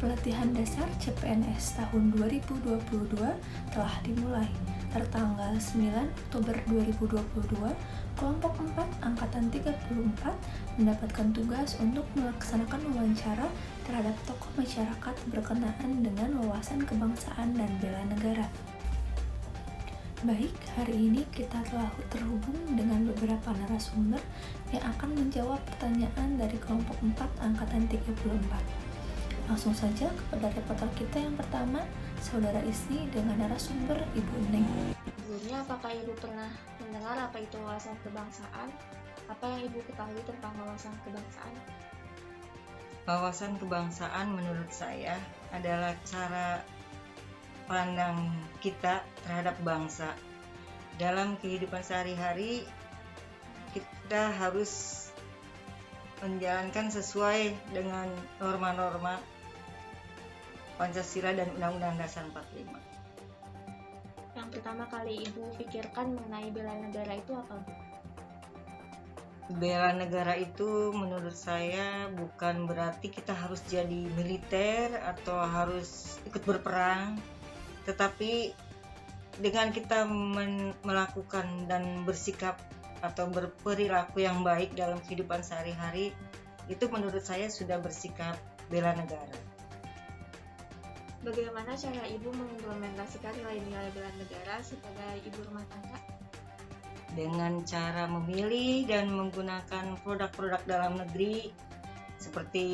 Pelatihan dasar CPNS tahun 2022 telah dimulai. Tertanggal 9 Oktober 2022, kelompok 4 Angkatan 34 mendapatkan tugas untuk melaksanakan wawancara terhadap tokoh masyarakat berkenaan dengan wawasan kebangsaan dan bela negara. Baik, hari ini kita telah terhubung dengan beberapa narasumber yang akan menjawab pertanyaan dari kelompok 4 Angkatan 34. Langsung saja kepada reporter kita yang pertama, Saudara Isni dengan narasumber Ibu Neng. Sebelumnya, apakah Ibu pernah mendengar apa itu wawasan kebangsaan? Apa yang Ibu ketahui tentang wawasan kebangsaan? Wawasan kebangsaan menurut saya adalah cara pandang kita terhadap bangsa. Dalam kehidupan sehari-hari, kita harus menjalankan sesuai dengan norma-norma Pancasila dan Undang-Undang Dasar 45. Yang pertama kali Ibu pikirkan mengenai bela negara itu apa, Bu? Bela negara itu menurut saya bukan berarti kita harus jadi militer atau harus ikut berperang, tetapi dengan kita melakukan dan bersikap atau berperilaku yang baik dalam kehidupan sehari-hari, itu menurut saya sudah bersikap bela negara. Bagaimana cara Ibu mengimplementasikan nilai-nilai bela negara sebagai ibu rumah tangga? Dengan cara memilih dan menggunakan produk-produk dalam negeri seperti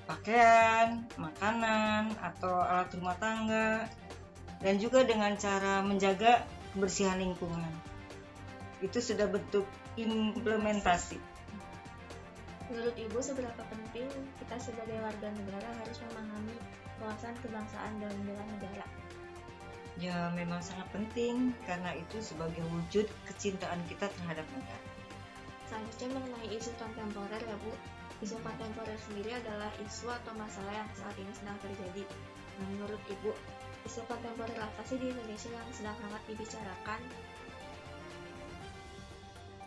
pakaian, makanan, atau alat rumah tangga, dan juga dengan cara menjaga kebersihan lingkungan. Itu sudah bentuk implementasi. Menurut Ibu, seberapa penting kita sebagai warga negara harus memahami wawasan kebangsaan dan bela negara? Ya, memang sangat penting karena itu sebagai wujud kecintaan kita terhadap negara. Selanjutnya mengenai isu kontemporer ya, Bu. Isu kontemporer sendiri adalah isu atau masalah yang saat ini sedang terjadi. Nah, menurut Ibu, isu kontemporer apa sih di Indonesia yang sedang hangat dibicarakan?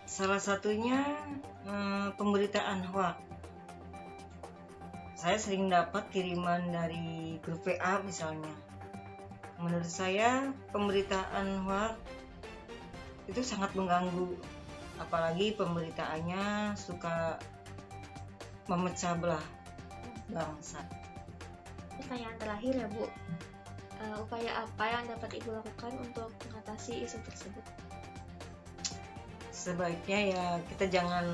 Salah satunya pemberitaan hoax. Saya sering dapat kiriman dari grup WA misalnya. Menurut saya pemberitaan hoax itu sangat mengganggu, apalagi pemberitaannya suka memecah belah bangsa. Pertanyaan terakhir ya, Bu. Upaya apa yang dapat Ibu lakukan untuk mengatasi isu tersebut? Sebaiknya ya kita jangan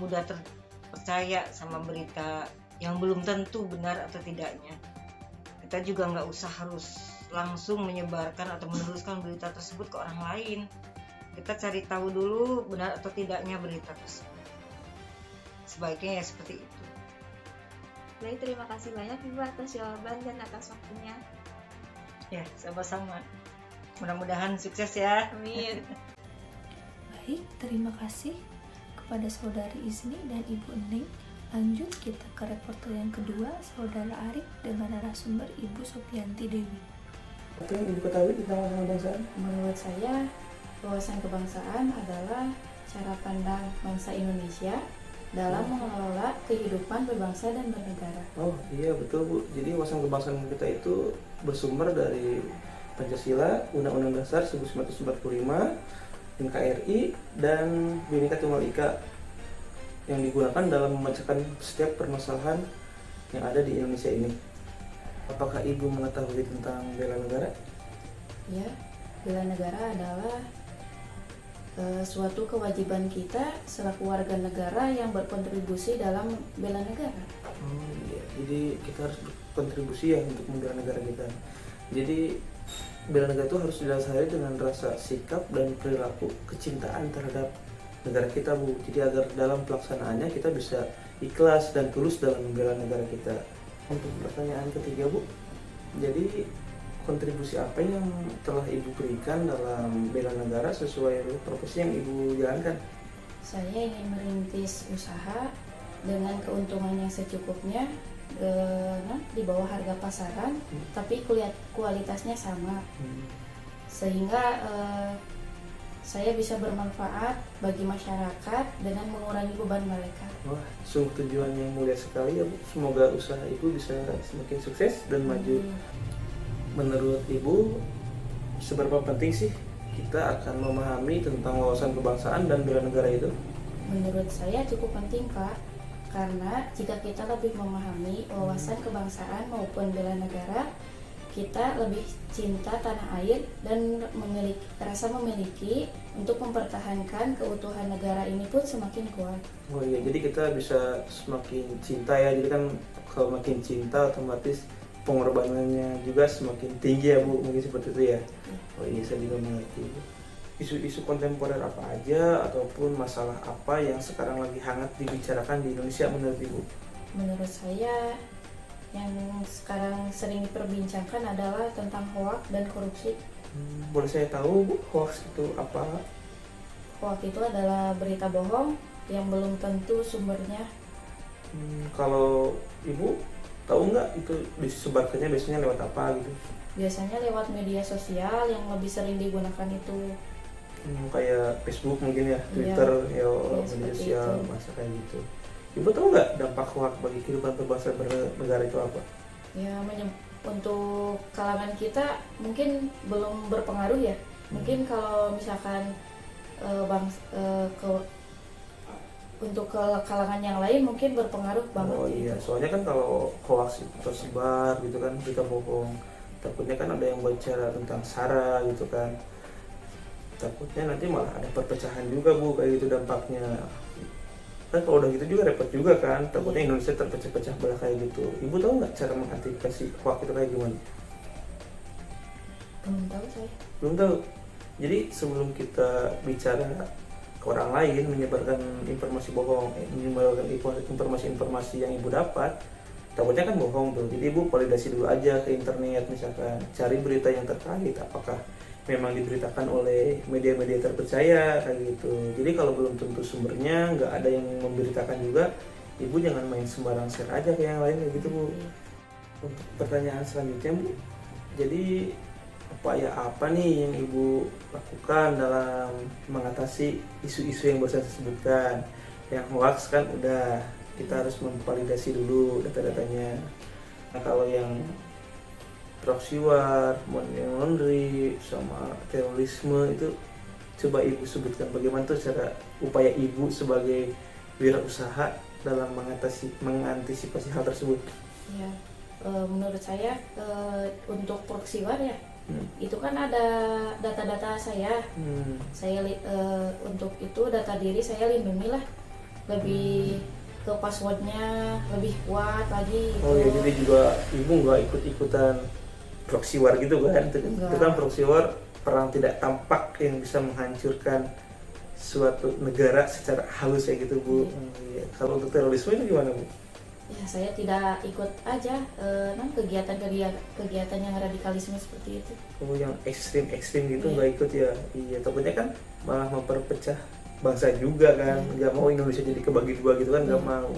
mudah terpercaya sama berita yang belum tentu benar atau tidaknya. Kita juga nggak usah harus langsung menyebarkan atau meneruskan berita tersebut ke orang lain. Kita cari tahu dulu benar atau tidaknya berita tersebut. Sebaiknya ya seperti itu. Baik, terima kasih banyak Ibu atas jawaban dan atas waktunya. Ya, sama-sama. Mudah-mudahan sukses ya. Amin. Baik, terima kasih kepada Saudari Isni dan Ibu Neng. Lanjut kita ke reporter yang kedua, Saudara Arif dengan narasumber Ibu Sopianti Dewi. Apa yang Ibu ketahui tentang wawasan kebangsaan? Menurut saya, wawasan kebangsaan adalah cara pandang bangsa Indonesia dalam mengelola kehidupan berbangsa dan bernegara. Oh iya betul Bu, jadi wawasan kebangsaan kita itu bersumber dari Pancasila, Undang-Undang Dasar 1945, NKRI, dan Bhinneka Tunggal Ika yang digunakan dalam memecahkan setiap permasalahan yang ada di Indonesia ini. Apakah Ibu mengetahui tentang bela negara? Ya, bela negara adalah suatu kewajiban kita selaku warga negara yang berkontribusi dalam bela negara. Oh iya, jadi kita harus berkontribusi ya untuk membela negara kita. Jadi bela negara itu harus didasari dengan rasa sikap dan perilaku kecintaan terhadap negara kita Bu. Jadi agar dalam pelaksanaannya kita bisa ikhlas dan tulus dalam membela negara kita. Untuk pertanyaan ketiga Bu, jadi kontribusi apa yang telah Ibu berikan dalam bela negara sesuai profesi yang Ibu jalankan? Saya ingin merintis usaha dengan keuntungan yang secukupnya, di bawah harga pasaran, tapi kualitasnya sama, sehingga saya bisa bermanfaat bagi masyarakat dengan mengurangi beban mereka. Wah, sungguh tujuan yang mulia sekali ya Bu. Semoga usaha Ibu bisa semakin sukses dan maju. Menurut Ibu, seberapa penting sih kita akan memahami tentang wawasan kebangsaan dan bela negara itu? Menurut saya cukup penting, Pak, karena jika kita lebih memahami wawasan kebangsaan maupun bela negara, kita lebih cinta tanah air dan rasa memiliki untuk mempertahankan keutuhan negara ini pun semakin kuat. Oh iya, jadi kita bisa semakin cinta ya. Jadi kan kalau makin cinta otomatis pengorbanannya juga semakin tinggi ya Bu, mungkin seperti itu ya. Oh iya, saya juga mengerti Bu. Isu-isu kontemporer apa aja ataupun masalah apa yang sekarang lagi hangat dibicarakan di Indonesia menurut Ibu? Menurut saya yang sekarang sering diperbincangkan adalah tentang hoaks dan korupsi. Boleh saya tahu Bu, hoax itu apa? Hoaks itu adalah berita bohong yang belum tentu sumbernya. Kalau Ibu tahu nggak itu disebarkannya biasanya lewat apa gitu? Biasanya lewat media sosial yang lebih sering digunakan itu. Kayak Facebook mungkin ya, Twitter, ya media sosial, masa kayak gitu. Ibu tahu nggak dampak hoax bagi kehidupan berbangsa bernegara itu apa? Ya, untuk kalangan kita mungkin belum berpengaruh ya. Mungkin kalau misalkan untuk ke kalangan yang lain mungkin berpengaruh banget. Oh iya, soalnya kan kalau hoax itu tersebar gitu kan, berita bohong, takutnya kan ada yang bicara tentang SARA gitu kan. Takutnya nanti malah ada perpecahan juga Bu, kayak gitu dampaknya. Kan kalau udah gitu juga repot juga kan, takutnya Indonesia terpecah-pecah belah kayak gitu. Ibu tahu nggak cara mengantisipasi hoax itu kayak gimana? Belum tahu saya. Belum tahu. Jadi sebelum kita bicara ke orang lain menyebarkan informasi bohong, menyebarkan informasi yang Ibu dapat, takutnya kan bohong tuh. Jadi Ibu validasi dulu aja ke internet, misalkan cari berita yang terkait, apakah memang diberitakan oleh media-media terpercaya kayak gitu. Jadi kalau belum tentu sumbernya, nggak ada yang memberitakan juga, Ibu jangan main sembarang share aja ke yang lain kayak gitu Bu. Untuk pertanyaan selanjutnya Bu, jadi upaya apa nih yang Ibu lakukan dalam mengatasi isu-isu yang baru saya sebutkan? Yang hoax kan udah, kita harus memvalidasi dulu data-datanya. Nah kalau yang proxy war, money laundry, sama terorisme itu coba Ibu sebutkan bagaimana tuh cara upaya Ibu sebagai wirausaha dalam mengantisipasi hal tersebut. Ya, menurut saya untuk proxy war ya, itu kan ada data-data saya. Saya untuk itu data diri saya lindungi lah, lebih ke passwordnya lebih kuat lagi gitu. Oh ya, jadi juga Ibu nggak ikut-ikutan proxy war gitu kan? Itu kan proxy war perang tidak tampak yang bisa menghancurkan suatu negara secara halus kayak gitu Bu. Ya. Kalau untuk terorisme itu gimana Bu? Ya, saya tidak ikut aja kegiatan yang radikalisme seperti itu. Oh, yang ekstrim gitu nggak ikut ya? Iya, takutnya kan malah memperpecah bangsa juga kan, nggak mau Indonesia jadi kebagi dua gitu kan, nggak mau.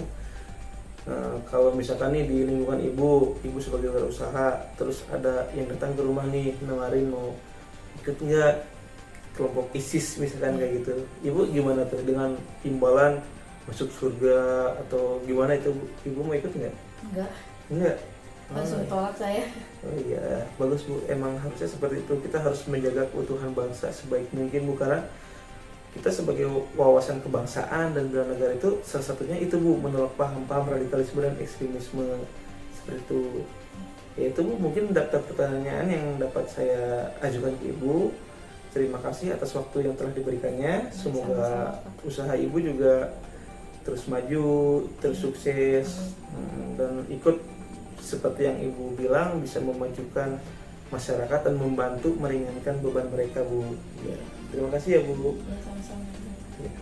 Nah, kalau misalkan nih di lingkungan Ibu sebagai wirausaha, terus ada yang datang ke rumah nih nawarin mau ikut nggak kelompok ISIS misalkan kayak gitu, Ibu gimana tuh dengan imbalan masuk surga atau gimana itu Bu? Ibu mau ikut nggak? Enggak. Langsung tolak saya. Oh iya, bagus Bu. Emang harusnya seperti itu. Kita harus menjaga keutuhan bangsa sebaik mungkin Bu, karena kita sebagai wawasan kebangsaan dan bela negara itu salah satunya itu Bu, menolak paham-paham radikalisme dan ekstremisme seperti itu. Ya itu Bu, mungkin daftar pertanyaan yang dapat saya ajukan ke Ibu. Terima kasih atas waktu yang telah diberikannya. Semoga usaha Ibu juga terus maju, terus sukses, dan ikut seperti yang Ibu bilang bisa memajukan masyarakat dan membantu meringankan beban mereka Bu. Ya, terima kasih ya Bu. Ya, sama-sama. Ya.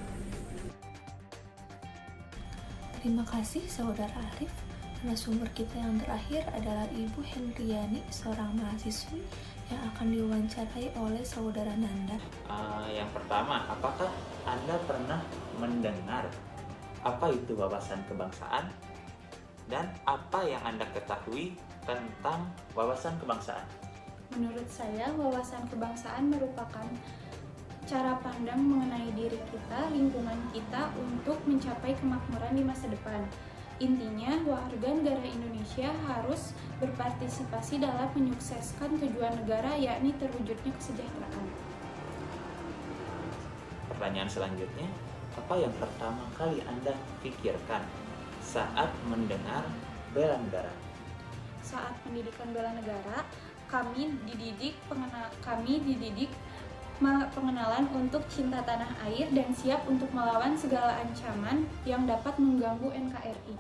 Terima kasih Saudara Arif. Narasumber kita yang terakhir adalah Ibu Hendriani, seorang mahasiswi yang akan diwawancarai oleh Saudara Nanda. Yang pertama, apakah Anda pernah mendengar apa itu wawasan kebangsaan dan apa yang Anda ketahui tentang wawasan kebangsaan? Menurut saya, wawasan kebangsaan merupakan cara pandang mengenai diri kita, lingkungan kita untuk mencapai kemakmuran di masa depan. Intinya, warga negara Indonesia harus berpartisipasi dalam menyukseskan tujuan negara, yakni terwujudnya kesejahteraan. Pertanyaan selanjutnya, apa yang pertama kali Anda pikirkan saat mendengar bela negara? Saat pendidikan bela negara, kami dididik pengenalan untuk cinta tanah air dan siap untuk melawan segala ancaman yang dapat mengganggu NKRI.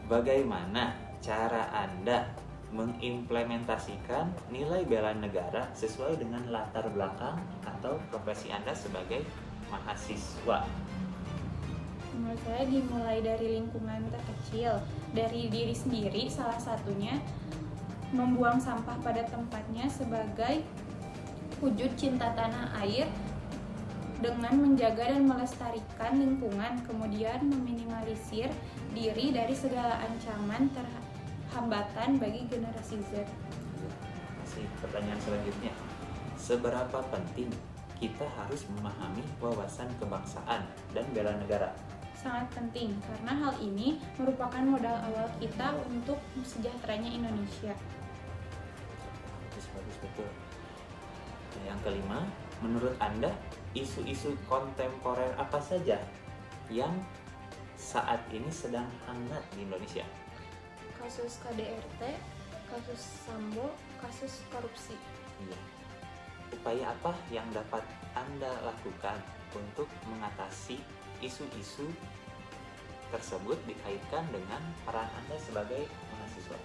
Bagaimana cara Anda mengimplementasikan nilai bela negara sesuai dengan latar belakang atau profesi Anda sebagai mahasiswa? Menurut saya dimulai dari lingkungan terkecil, dari diri sendiri, salah satunya membuang sampah pada tempatnya sebagai wujud cinta tanah air dengan menjaga dan melestarikan lingkungan, kemudian meminimalisir diri dari segala ancaman hambatan bagi generasi Z. Masih pertanyaan selanjutnya, seberapa penting kita harus memahami wawasan kebangsaan dan bela negara? Sangat penting, karena hal ini merupakan modal awal kita untuk sejahteranya Indonesia. Bagus, betul. Yang kelima, menurut Anda, isu-isu kontemporer apa saja yang saat ini sedang hangat di Indonesia? Kasus KDRT, kasus Sambo, kasus korupsi. Iya. Upaya apa yang dapat Anda lakukan untuk mengatasi isu-isu tersebut dikaitkan dengan peran Anda sebagai mahasiswa?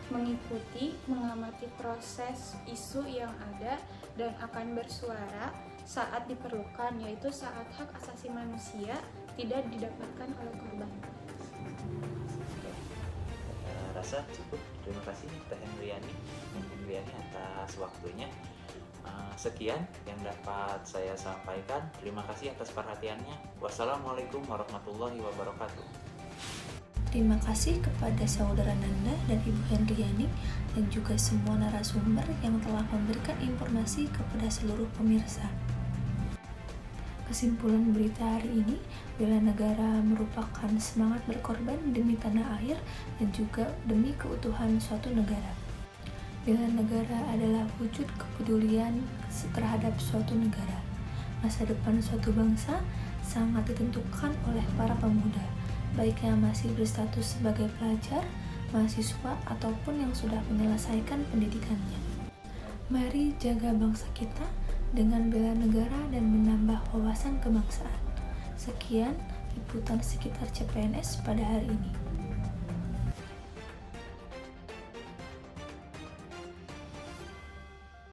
Mengikuti, mengamati proses isu yang ada dan akan bersuara saat diperlukan, yaitu saat hak asasi manusia tidak didapatkan oleh korban. Saya rasa cukup. Terima kasih Teh Hendriani atas waktunya. Sekian yang dapat saya sampaikan. Terima kasih atas perhatiannya. Wassalamualaikum warahmatullahi wabarakatuh. Terima kasih kepada saudara Nanda dan Ibu Hendriani dan juga semua narasumber yang telah memberikan informasi kepada seluruh pemirsa. Kesimpulan berita hari ini, bela negara merupakan semangat berkorban demi tanah air dan juga demi keutuhan suatu negara. Bela negara adalah wujud kepedulian terhadap suatu negara. Masa depan suatu bangsa sangat ditentukan oleh para pemuda, baik yang masih berstatus sebagai pelajar, mahasiswa, ataupun yang sudah menyelesaikan pendidikannya. Mari jaga bangsa kita dengan bela negara dan menambah wawasan kebangsaan. Sekian liputan sekitar CPNS pada hari ini.